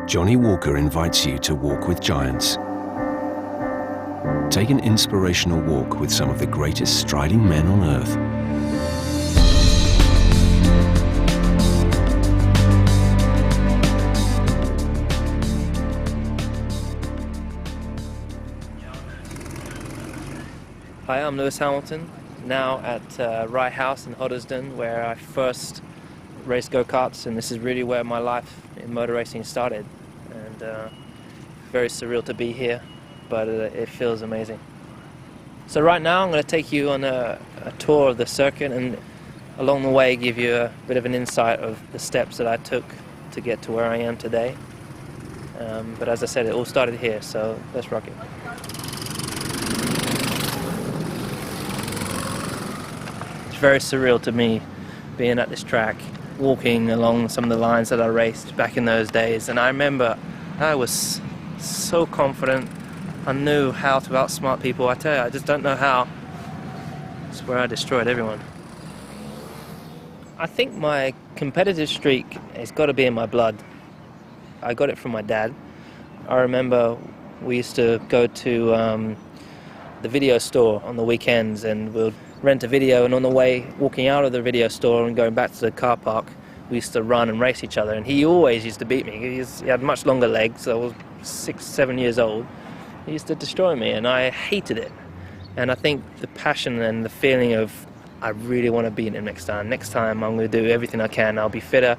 Johnny Walker invites you to walk with giants. Take an inspirational walk with some of the greatest striding men on earth. Hi, I'm Lewis Hamilton, now at Rye House in Hoddesdon, where I first raced go-karts, and this is really where my life in motor racing started. And very surreal to be here, but it feels amazing. So right now I'm going to take you on a tour of the circuit, and along the way give you a bit of an insight of the steps that I took to get to where I am today. But as I said, it all started here, so let's rock it. It's very surreal to me being at this track, walking along some of the lines that I raced back in those days. And I remember I was so confident. I knew how to outsmart people. I tell you, I just don't know how. It's where I destroyed everyone. I think my competitive streak has got to be in my blood. I got it from my dad. I remember we used to go to the video store on the weekends, and we'd rent a video, and on the way walking out of the video store and going back to the car park, we used to run and race each other, and he always used to beat me. He had much longer legs. I was 6, 7 years old. He used to destroy me, and I hated it. And I think the passion and the feeling of, I really want to beat him next time. Next time I'm going to do everything I can. I'll be fitter,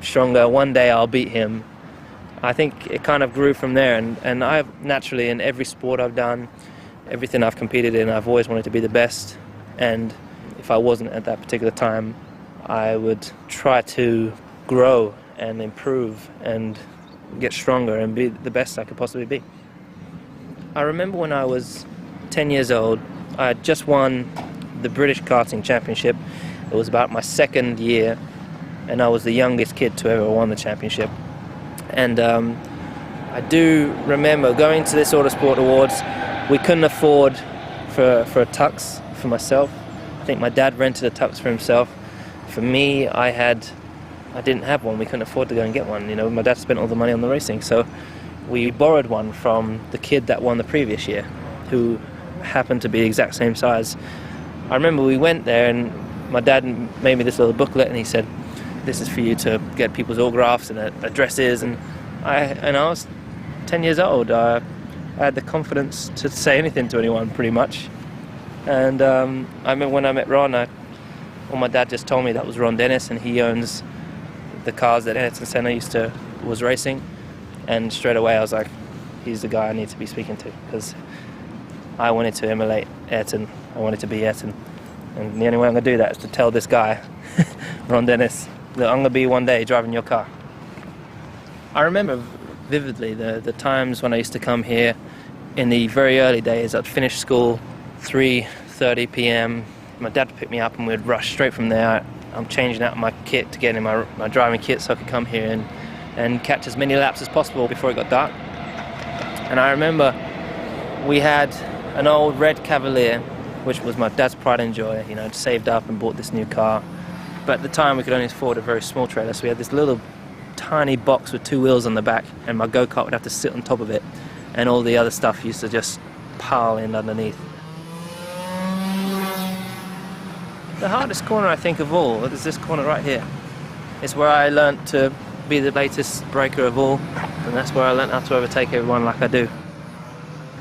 stronger. One day I'll beat him. I think it kind of grew from there, and I've naturally, in every sport I've done, everything I've competed in, I've always wanted to be the best. And if I wasn't at that particular time, I would try to grow and improve and get stronger and be the best I could possibly be. I remember when I was 10 years old, I had just won the British Karting Championship. It was about my second year, and I was the youngest kid to ever won the championship. And I do remember going to this Autosport Awards. We couldn't afford for a tux for myself. I think my dad rented a tux for himself. For me, I didn't have one. We couldn't afford to go and get one. You know, my dad spent all the money on the racing, so we borrowed one from the kid that won the previous year, who happened to be the exact same size. I remember we went there, and my dad made me this little booklet, and he said, "This is for you to get people's autographs and addresses." And I was 10 years old. I had the confidence to say anything to anyone, pretty much. And I remember when I met Ron, my dad just told me that was Ron Dennis, and he owns the cars that Ayrton Senna was racing. And straight away I was like, he's the guy I need to be speaking to, because I wanted to emulate Ayrton. I wanted to be Ayrton. And the only way I'm going to do that is to tell this guy, Ron Dennis, that I'm going to be one day driving your car. I remember vividly the times when I used to come here in the very early days. I'd finish school 3:30 p.m. My dad would pick me up, and we'd rush straight from there. I'm changing out my kit to get in my driving kit so I could come here and catch as many laps as possible before it got dark. And I remember we had an old red Cavalier, which was my dad's pride and joy. You know, I'd saved up and bought this new car. But at the time we could only afford a very small trailer, so we had this little tiny box with 2 wheels on the back, and my go-kart would have to sit on top of it, and all the other stuff used to just pile in underneath. The hardest corner I think of all is this corner right here. It's where I learnt to be the latest breaker of all, and that's where I learnt how to overtake everyone like I do.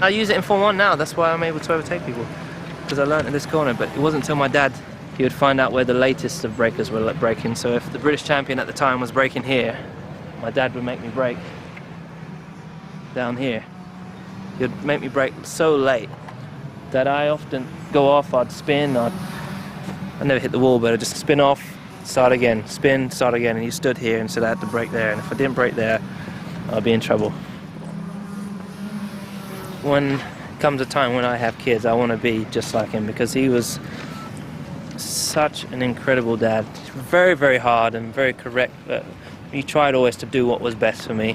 I use it in Formula 1 now. That's why I'm able to overtake people, because I learnt in this corner. But it wasn't until my dad, he would find out where the latest of breakers were braking. So if the British champion at the time was braking here, my dad would make me brake down here. He would make me brake so late that I often go off, I'd spin, I'd never hit the wall, but I'd just spin off, start again, spin, start again, and he stood here and said I had to brake there, and if I didn't brake there, I'd be in trouble. When comes a time when I have kids, I want to be just like him, because he was such an incredible dad. Very, very hard and very correct, but he tried always to do what was best for me.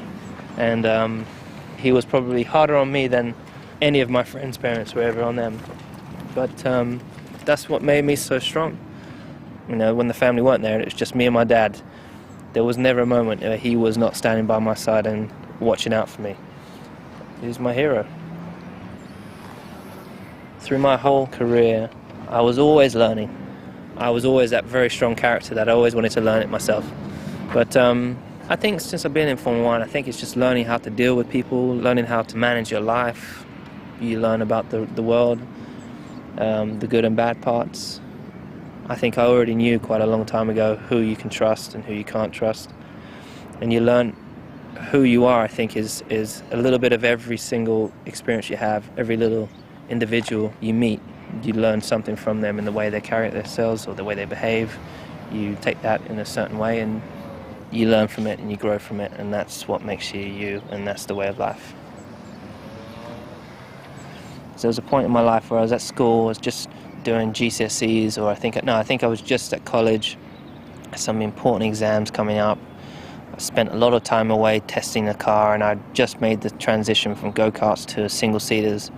And he was probably harder on me than any of my friends' parents were ever on them. But that's what made me so strong. You know, when the family weren't there and it was just me and my dad, there was never a moment where he was not standing by my side and watching out for me. He's my hero. Through my whole career, I was always learning. I was always that very strong character that I always wanted to learn it myself. But I think since I've been in Formula One, I think it's just learning how to deal with people, learning how to manage your life. You learn about the world, the good and bad parts. I think I already knew quite a long time ago who you can trust and who you can't trust. And you learn who you are, I think, is a little bit of every single experience you have, every little individual you meet. You learn something from them in the way they carry themselves or the way they behave. You take that in a certain way and you learn from it and you grow from it, and that's what makes you you, and that's the way of life. So there was a point in my life where I was at school, I was just doing GCSEs, or I think I was just at college, some important exams coming up. I spent a lot of time away testing the car, and I just made the transition from go-karts to single-seaters.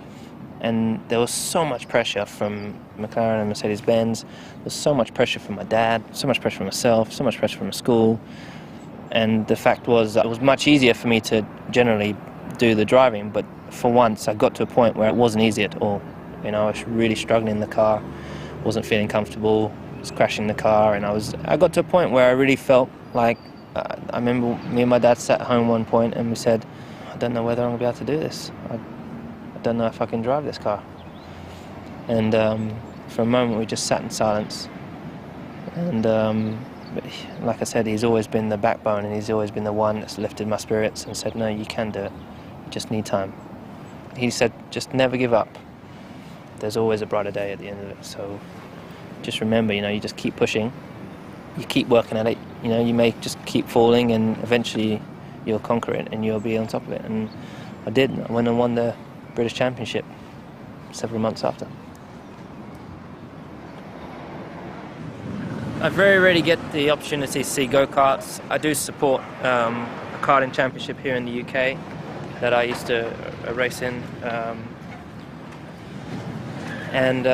And there was so much pressure from McLaren and Mercedes-Benz. There was so much pressure from my dad, so much pressure from myself, so much pressure from the school. And the fact was, it was much easier for me to generally do the driving, but for once I got to a point where it wasn't easy at all. You know, I was really struggling in the car, wasn't feeling comfortable, was crashing the car, and I got to a point where I really felt like, I remember me and my dad sat at home one point and we said, I don't know whether I'm going to be able to do this. I don't know if I can drive this car. And for a moment we just sat in silence. And like I said, he's always been the backbone, and he's always been the one that's lifted my spirits and said, no, you can do it, you just need time. He said, just never give up. There's always a brighter day at the end of it. So just remember, you know, you just keep pushing, you keep working at it. You know, you may just keep falling, and eventually you'll conquer it and you'll be on top of it. And I did. I went and won the British Championship several months after. I very rarely get the opportunity to see go-karts. I do support a karting championship here in the UK that I used to race in. And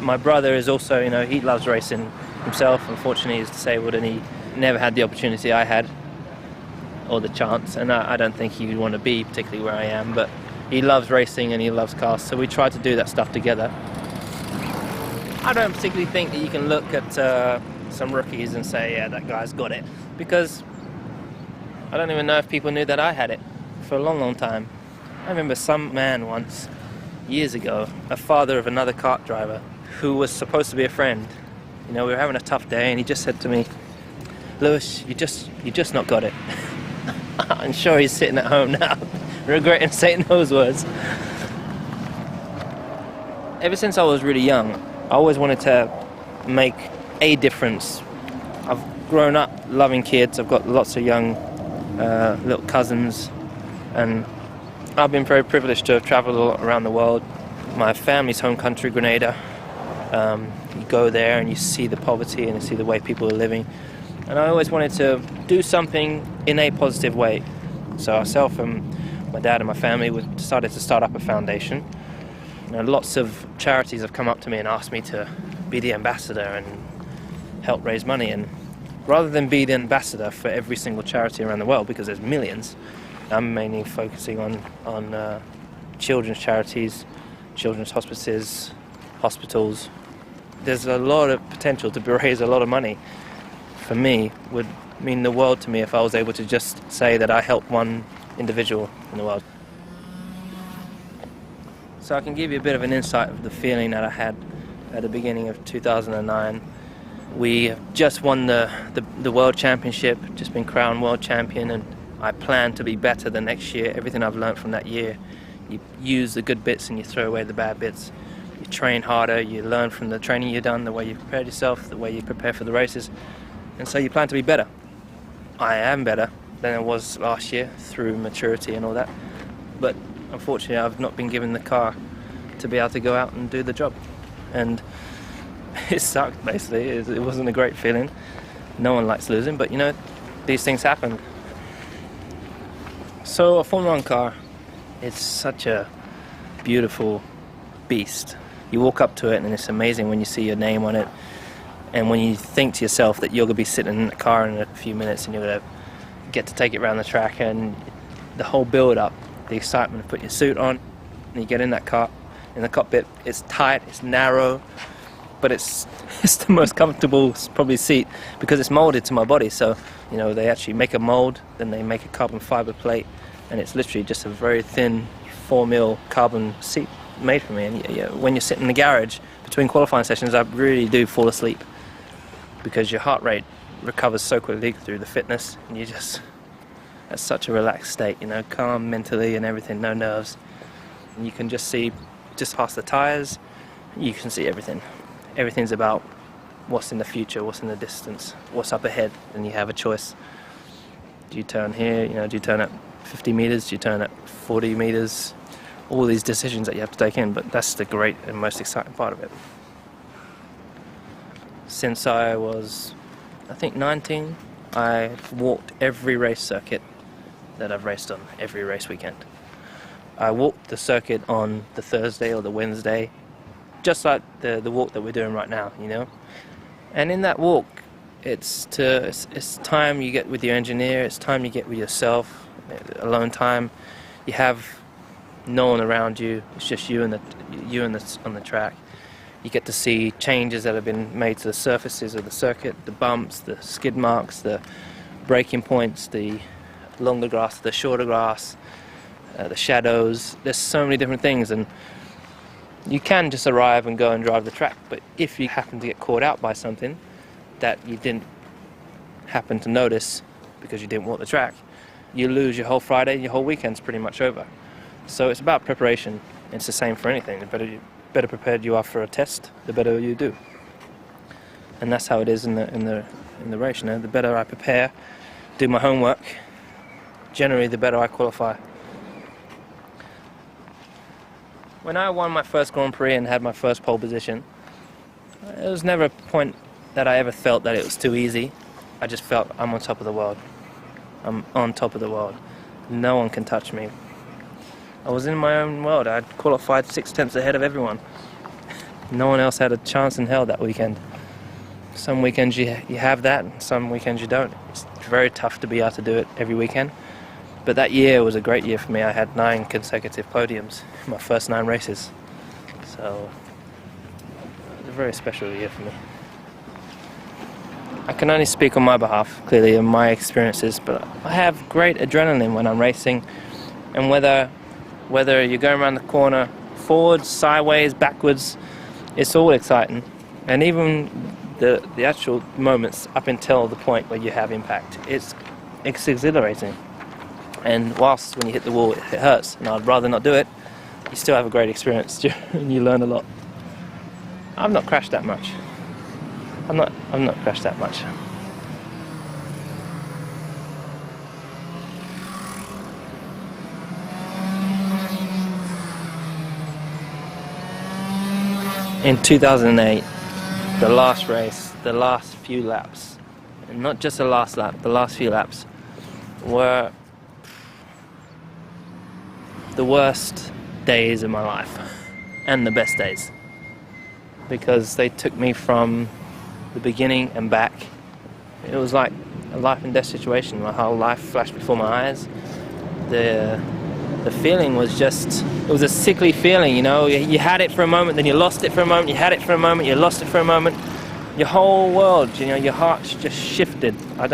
my brother is also, you know, he loves racing himself. Unfortunately, he's disabled and he never had the opportunity I had, or the chance, and I don't think he would want to be particularly where I am, but he loves racing and he loves cars, so we try to do that stuff together. I don't particularly think that you can look at some rookies and say, yeah, that guy's got it, because I don't even know if people knew that I had it for a long, long time. I remember some man once, years ago, a father of another kart driver who was supposed to be a friend. You know, we were having a tough day and he just said to me, Lewis, you just not got it. I'm sure he's sitting at home now, regretting saying those words. Ever since I was really young, I always wanted to make a difference. I've grown up loving kids. I've got lots of young little cousins, and I've been very privileged to have traveled around the world. My family's home country, Grenada. You go there and you see the poverty and you see the way people are living. And I always wanted to do something in a positive way. So myself and my dad and my family decided to start up a foundation. You know, lots of charities have come up to me and asked me to be the ambassador and help raise money. And rather than be the ambassador for every single charity around the world, because there's millions, I'm mainly focusing on children's charities, children's hospices, hospitals. There's a lot of potential to raise a lot of money. For me, would mean the world to me if I was able to just say that I helped one individual in the world. So I can give you a bit of an insight of the feeling that I had at the beginning of 2009. We just won the World Championship, just been crowned World Champion, and I plan to be better the next year. Everything I've learned from that year, you use the good bits and you throw away the bad bits. You train harder, you learn from the training you've done, the way you've prepared yourself, the way you prepare for the races, and so you plan to be better. I am better than I was last year through maturity and all that, but unfortunately I've not been given the car to be able to go out and do the job, and it sucked basically. It wasn't a great feeling. No one likes losing, but you know, these things happen. So a Formula 1 car, it's such a beautiful beast. You walk up to it and it's amazing when you see your name on it, and when you think to yourself that you're going to be sitting in the car in a few minutes and you're going to get to take it around the track, and the whole build-up, the excitement of putting your suit on, and you get in that car, in the cockpit. It's tight, it's narrow, but it's the most comfortable probably seat because it's molded to my body. So, you know, they actually make a mold, then they make a carbon fiber plate, and it's literally just a very thin 4mm carbon seat made for me. And when you're sitting in the garage between qualifying sessions, I really do fall asleep because your heart rate recovers so quickly through the fitness, and you just, at such a relaxed state, you know, calm mentally and everything, no nerves. And you can just see just past the tires, you can see everything. Everything's about what's in the future, what's in the distance, what's up ahead, and you have a choice. Do you turn here, you know, do you turn at 50 meters, do you turn at 40 meters? All these decisions that you have to take in, but that's the great and most exciting part of it. Since I was, I think, 19, I've walked every race circuit that I've raced on, every race weekend. I walked the circuit on the Thursday or the Wednesday, just like the walk that we're doing right now, you know. And in that walk, it's time you get with your engineer, it's time you get with yourself, alone time. You have no one around you, it's just you and on the track. You get to see changes that have been made to the surfaces of the circuit, the bumps, the skid marks, the braking points, the longer grass, the shorter grass, the shadows. There's so many different things, and you can just arrive and go and drive the track, but if you happen to get caught out by something that you didn't happen to notice because you didn't walk the track, you lose your whole Friday, your whole weekend's pretty much over. So it's about preparation. It's the same for anything. The better prepared you are for a test, the better you do. And that's how it is in the race. You know, the better I prepare, do my homework, generally the better I qualify. When I won my first Grand Prix and had my first pole position, it was never a point that I ever felt that it was too easy. I just felt I'm on top of the world. I'm on top of the world. No one can touch me. I was in my own world. I'd qualified 6/10 ahead of everyone. No one else had a chance in hell that weekend. Some weekends you have that, and some weekends you don't. It's very tough to be able to do it every weekend. But that year was a great year for me. I had 9 consecutive podiums in my first 9 races. So it was a very special year for me. I can only speak on my behalf, clearly, in my experiences, but I have great adrenaline when I'm racing. And whether you're going around the corner, forwards, sideways, backwards, it's all exciting. And even the actual moments up until the point where you have impact, it's exhilarating. And whilst when you hit the wall it hurts, and I'd rather not do it, you still have a great experience and you learn a lot. I've not crashed that much. I've not crashed that much. In 2008, the last race, the last few laps, and not just the last lap, the last few laps were the worst days of my life and the best days, because they took me from the beginning and back. It was like a life and death situation. My whole life flashed before my eyes. The feeling was just, it was a sickly feeling, you know. You had it for a moment, then you lost it for a moment, you had it for a moment, you lost it for a moment. Your whole world, you know, your heart just shifted. I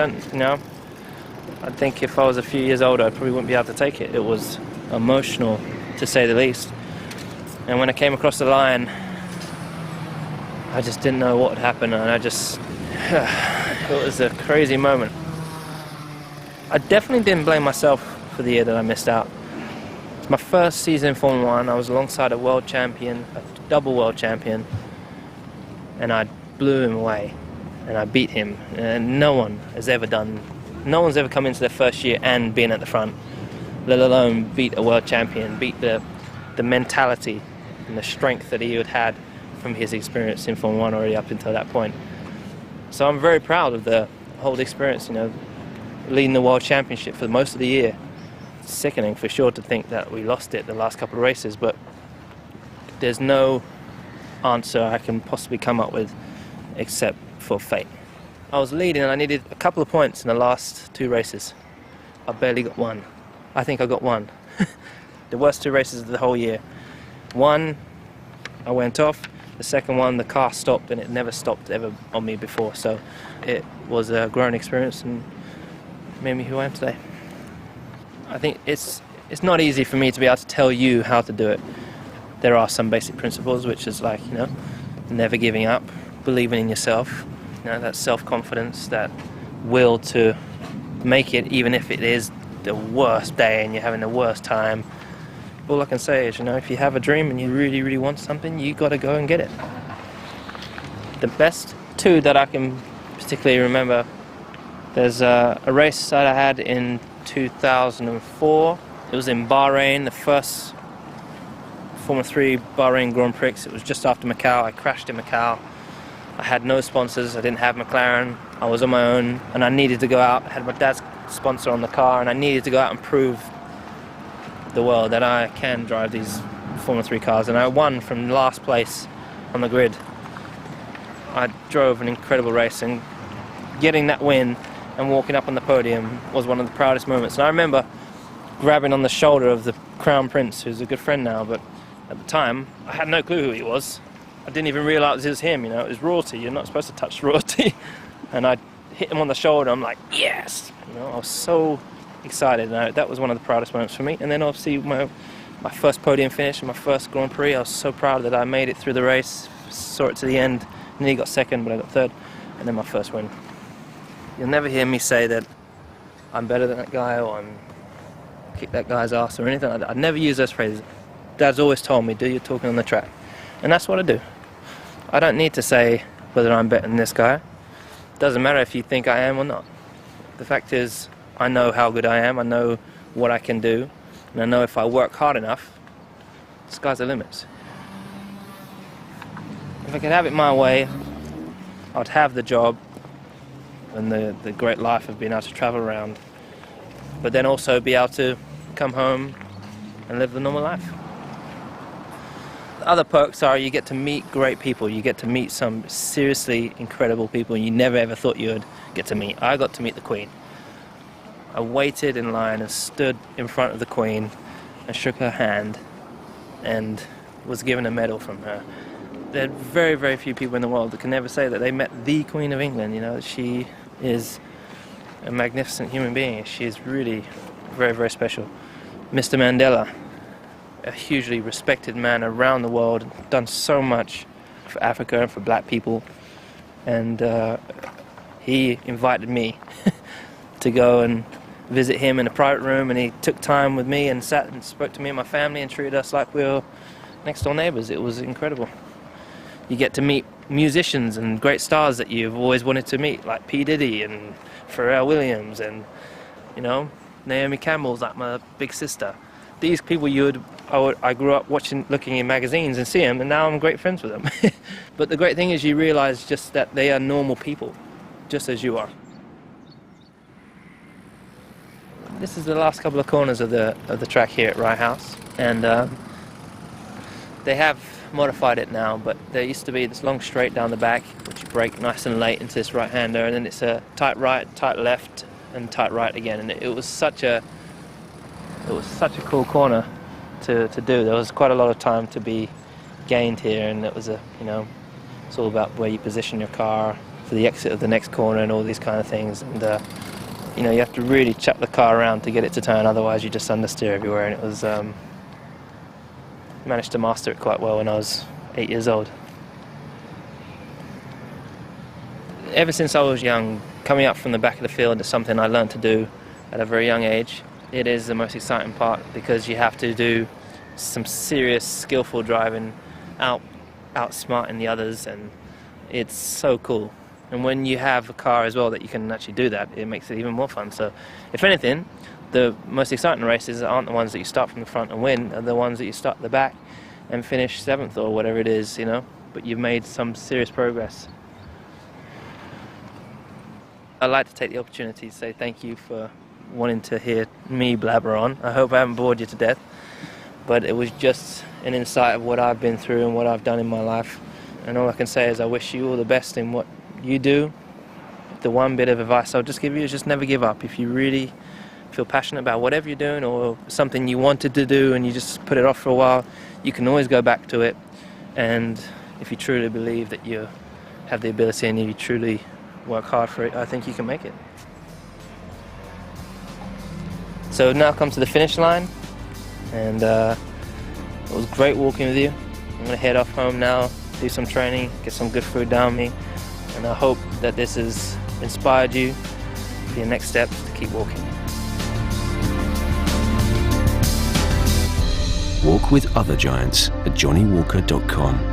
think if I was a few years older, I probably wouldn't be able to take it. It was emotional, to say the least. And when I came across the line, I just didn't know what had happened, and it was a crazy moment. I definitely didn't blame myself for the year that I missed out. It's my first season in Formula 1. I was alongside a world champion, a double world champion, and I blew him away, and I beat him. And no one's ever come into their first year and been at the front, let alone beat a world champion, beat the mentality and the strength that he had from his experience in Formula 1 already up until that point. So I'm very proud of the whole experience, you know, leading the World Championship for most of the year. It's sickening for sure to think that we lost it the last couple of races, but there's no answer I can possibly come up with except for fate. I was leading and I needed a couple of points in the last 2 races. I barely got one. I think I got one. The worst 2 races of the whole year. One, I went off. The second one, the car stopped, and it never stopped ever on me before. So it was a growing experience and made me who I am today. I think it's not easy for me to be able to tell you how to do it. There are some basic principles, which is like, never giving up, believing in yourself, that self-confidence, that will to make it, even if it is the worst day and you're having the worst time. All I can say is, if you have a dream and you really, really want something, you got to go and get it. The best 2 that I can particularly remember, there's a race that I had in 2004. It was in Bahrain, the first Formula 3 Bahrain Grand Prix. It was just after Macau. I crashed in Macau. I had no sponsors. I didn't have McLaren. I was on my own, and I needed to go out. I had my dad's sponsor on the car, and I needed to go out and prove the world that I can drive these Formula 3 cars, and I won from last place on the grid. I drove an incredible race, and getting that win and walking up on the podium was one of the proudest moments. And I remember grabbing on the shoulder of the Crown Prince, who's a good friend now, but at the time I had no clue who he was. I didn't even realise it was him, it was royalty. You're not supposed to touch royalty. And I hit him on the shoulder. I'm like, yes! I was so excited. And that was one of the proudest moments for me. And then obviously my first podium finish and my first Grand Prix, I was so proud that I made it through the race, saw it to the end. And then he got second, but I got third. And then my first win. You'll never hear me say that I'm better than that guy or I'm kick that guy's ass or anything like that. I'd never use those phrases. Dad's always told me, do your talking on the track. And that's what I do. I don't need to say whether I'm better than this guy. It doesn't matter if you think I am or not. The fact is, I know how good I am, I know what I can do, and I know if I work hard enough, the sky's the limit. If I could have it my way, I'd have the job and the great life of being able to travel around, but then also be able to come home and live the normal life. The other perks are you get to meet great people. You get to meet some seriously incredible people you never ever thought you would get to meet. I got to meet the Queen. I waited in line and stood in front of the Queen and shook her hand and was given a medal from her. There are very, very few people in the world that can never say that they met the Queen of England. She is a magnificent human being. She is really very, very special. Mr. Mandela, a hugely respected man around the world, done so much for Africa and for black people, and he invited me to go and visit him in a private room, and he took time with me and sat and spoke to me and my family and treated us like we were next door neighbours. It was incredible. You get to meet musicians and great stars that you've always wanted to meet, like P. Diddy and Pharrell Williams and Naomi Campbell's like my big sister. These people I grew up looking in magazines and see them, and now I'm great friends with them. But the great thing is you realise just that they are normal people, just as you are. This is the last couple of corners of the track here at Rye House, and they have modified it now, but there used to be this long straight down the back, which you brake nice and late into this right-hander, and then it's a tight right, tight left, and tight right again, and it was such a cool corner to do. There was quite a lot of time to be gained here, and it was it's all about where you position your car for the exit of the next corner and all these kind of things, and you have to really chuck the car around to get it to turn, otherwise you just understeer everywhere, and it was managed to master it quite well when I was 8 years old. Ever since I was young, coming up from the back of the field is something I learned to do at a very young age. It is the most exciting part because you have to do some serious skillful driving, outsmarting the others, and it's so cool. And when you have a car as well that you can actually do that, it makes it even more fun. So if anything, the most exciting races aren't the ones that you start from the front and win, are the ones that you start at the back and finish 7th or whatever it is, but you've made some serious progress. I'd like to take the opportunity to say thank you for wanting to hear me blabber on. I hope I haven't bored you to death, but it was just an insight of what I've been through and what I've done in my life. And all I can say is I wish you all the best in what you do. The one bit of advice I'll just give you is just never give up. If you really feel passionate about whatever you're doing, or something you wanted to do and you just put it off for a while, you can always go back to it. And if you truly believe that you have the ability and you truly work hard for it, I think you can make it. So we've now come to the finish line, and it was great walking with you. I'm going to head off home now, do some training, get some good food down me, and I hope that this has inspired you for your next steps to keep walking. Walk with other giants at johnnywalker.com.